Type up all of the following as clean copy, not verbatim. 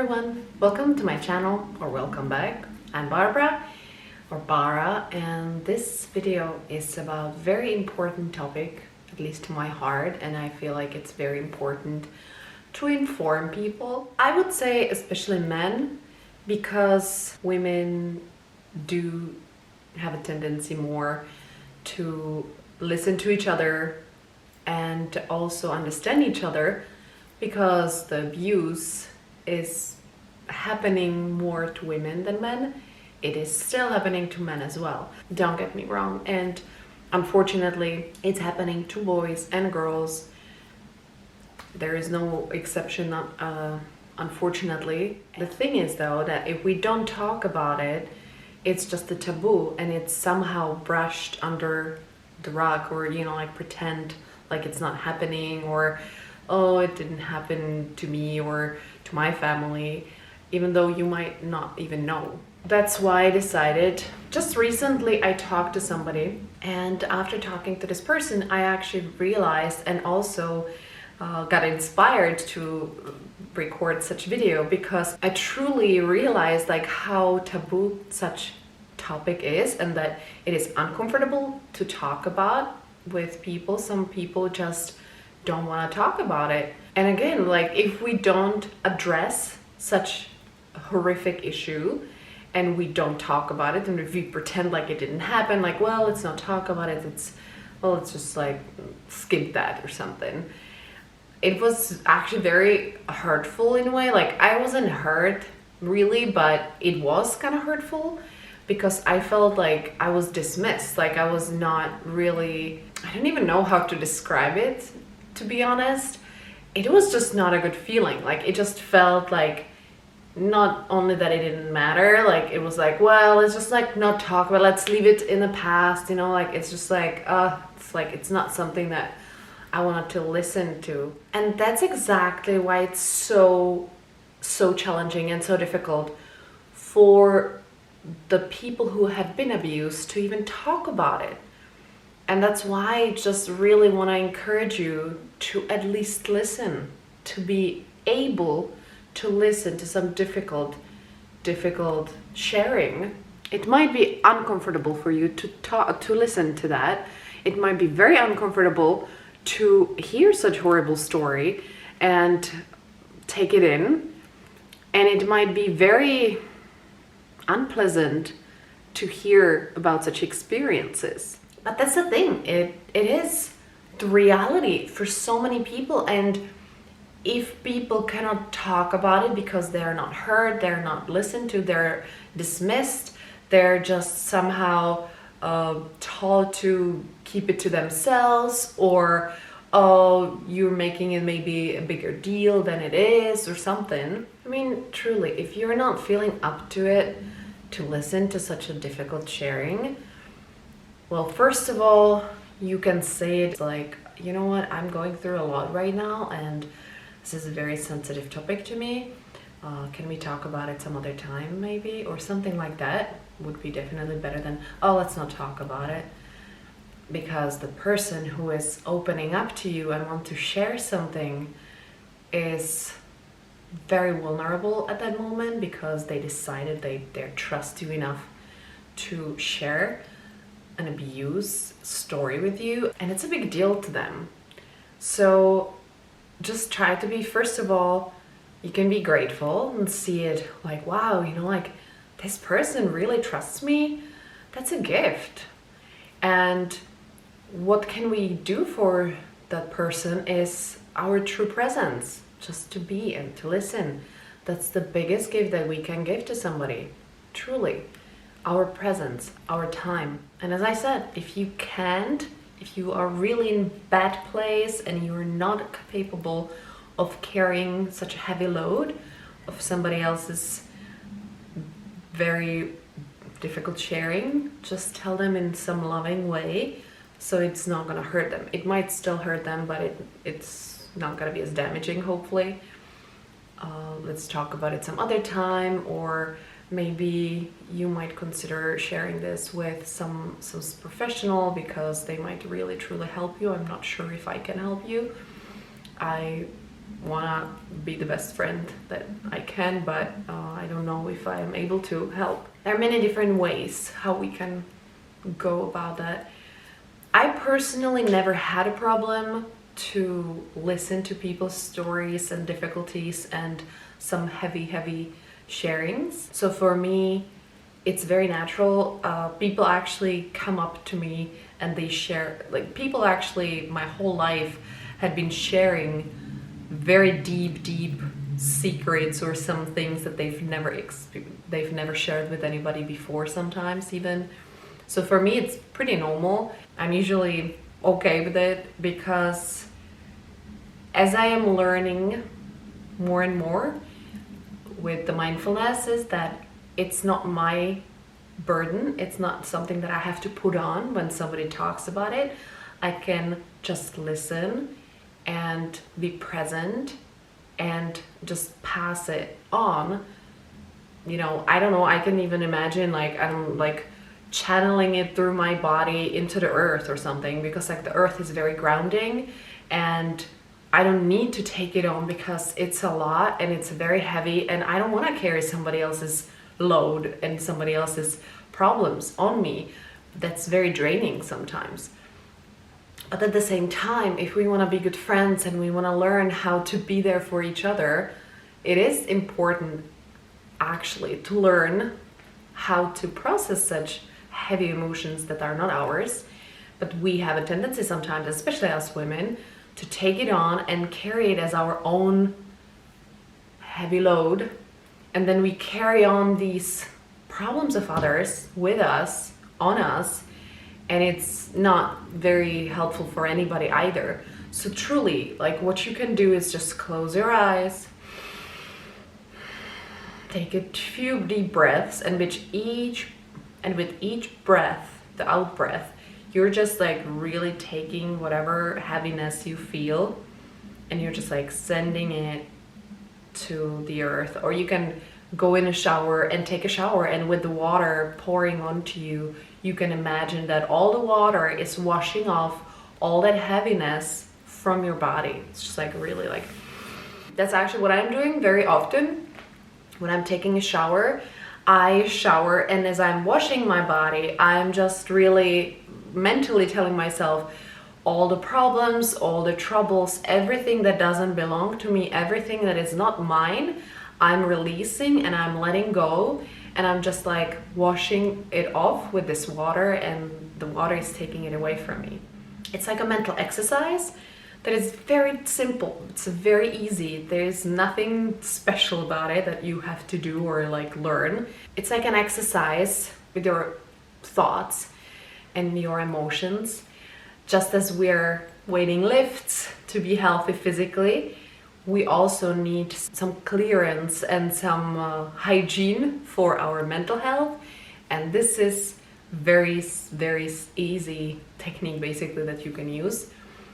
everyone, welcome to my channel, or welcome back. I'm Barbara, or Bara, and this video is about a very important topic, at least to my heart, and I feel like it's very important to inform people. I would say especially men, because women do have a tendency more to listen to each other and to also understand each other, because the abuse is happening more to women than men. It is still happening to men as well, don't get me wrong, and unfortunately it's happening to boys and girls. There is no exception, unfortunately. The thing is though that if we don't talk about it, it's just a taboo and it's somehow brushed under the rug, or like pretend like it's not happening, or oh, it didn't happen to me or to my family, even though you might not even know. That's why I decided, just recently I talked to somebody, and after talking to this person I actually realized and also got inspired to record such video, because I truly realized like how taboo such topic is, and that it is uncomfortable to talk about with people. Some people just don't want to talk about it. And again, like if we don't address such a horrific issue and we don't talk about it, and if we pretend like it didn't happen, like, well, let's not talk about it, let's just like skip that or something. It was actually very hurtful in a way. Like I wasn't hurt really, but it was kind of hurtful, because I felt like I was dismissed. Like I was not really, I don't even know how to describe it, to be honest. It was just not a good feeling. Like it just felt like, not only that it didn't matter, like it was like, well, let's just like not talk about it, let's leave it in the past, like it's just like it's not something that I wanted to listen to. And that's exactly why it's so challenging and so difficult for the people who have been abused to even talk about it. And that's why I just really want to encourage you to at least listen, to be able to listen to some difficult sharing. It might be uncomfortable for you to listen to that. It might be very uncomfortable to hear such horrible story and take it in. And it might be very unpleasant to hear about such experiences. But that's the thing, it is the reality for so many people. And if people cannot talk about it because they're not heard, they're not listened to, they're dismissed, they're just somehow told to keep it to themselves, or oh, you're making it maybe a bigger deal than it is or something. I mean, truly, if you're not feeling up to it to listen to such a difficult sharing, well, first of all, you can say it like, you know what, I'm going through a lot right now and this is a very sensitive topic to me. Can we talk about it some other time maybe? Or something like that would be definitely better than, oh, let's not talk about it. Because the person who is opening up to you and want to share something is very vulnerable at that moment, because they decided they trust you enough to share an abuse story with you, and it's a big deal to them. So just try to be, first of all, you can be grateful and see it like, wow, like this person really trusts me. That's a gift. And what can we do for that person is our true presence, just to be and to listen. That's the biggest gift that we can give to somebody, truly. Our presence, our time. And as I said, if you are really in a bad place and you're not capable of carrying such a heavy load of somebody else's very difficult sharing, just tell them in some loving way, so it's not going to hurt them. It might still hurt them, but it's not going to be as damaging, hopefully. Let's talk about it some other time, or maybe you might consider sharing this with some professional, because they might really truly help you. I'm not sure if I can help you. I wanna be the best friend that I can, but I don't know if I am able to help. There are many different ways how we can go about that. I personally never had a problem to listen to people's stories and difficulties and some heavy sharings. So for me, it's very natural. People actually come up to me and they share, like people actually my whole life had been sharing very deep secrets or some things that they've never shared with anybody before, sometimes even. So for me it's pretty normal. I'm usually okay with it, because as I am learning more and more with the mindfulness, is that it's not my burden, it's not something that I have to put on when somebody talks about it. I can just listen and be present and just pass it on. You know, I don't know, I can even imagine like I'm like channeling it through my body into the earth or something, because like the earth is very grounding and I don't need to take it on because it's a lot and it's very heavy, and I don't want to carry somebody else's load and somebody else's problems on me. That's very draining sometimes. But at the same time, if we want to be good friends and we want to learn how to be there for each other, it is important actually to learn how to process such heavy emotions that are not ours. But we have a tendency sometimes, especially as women, to take it on and carry it as our own heavy load. And then we carry on these problems of others with us, on us, and it's not very helpful for anybody either. So truly, like what you can do is just close your eyes, take a few deep breaths, and with each breath, the out breath, you're just like really taking whatever heaviness you feel and you're just like sending it to the earth. Or you can go in a shower and take a shower, and with the water pouring onto you, you can imagine that all the water is washing off all that heaviness from your body. It's just like really like, that's actually what I'm doing very often. When I'm taking a shower, I shower, and as I'm washing my body, I'm just really mentally telling myself all the problems, all the troubles, everything that doesn't belong to me, everything that is not mine, I'm releasing and I'm letting go, and I'm just like washing it off with this water, and the water is taking it away from me. It's like a mental exercise that is very simple. It's very easy. There's nothing special about it that you have to do or like learn. It's like an exercise with your thoughts and your emotions. Just as we're waiting lifts to be healthy physically, we also need some clearance and some hygiene for our mental health. And this is very easy technique basically that you can use.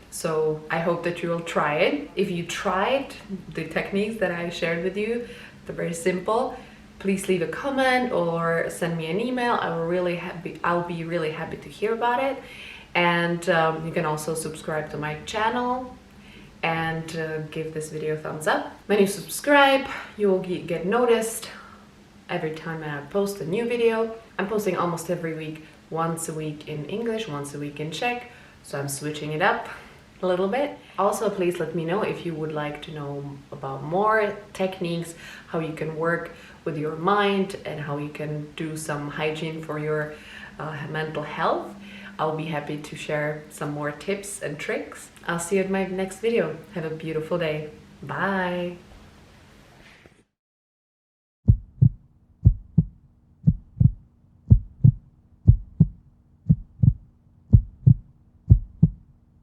So I hope that you will try it. If you tried the techniques that I shared with you, they're very simple. Please leave a comment or send me an email. I'll be really happy to hear about it. And you can also subscribe to my channel and give this video a thumbs up. When you subscribe, you will get noticed every time I post a new video. I'm posting almost every week, once a week in English, once a week in Czech, so I'm switching it up a little bit. Also, please let me know if you would like to know about more techniques, how you can work with your mind and how you can do some hygiene for your mental health. I'll be happy to share some more tips and tricks. I'll see you in my next video. Have a beautiful day. Bye.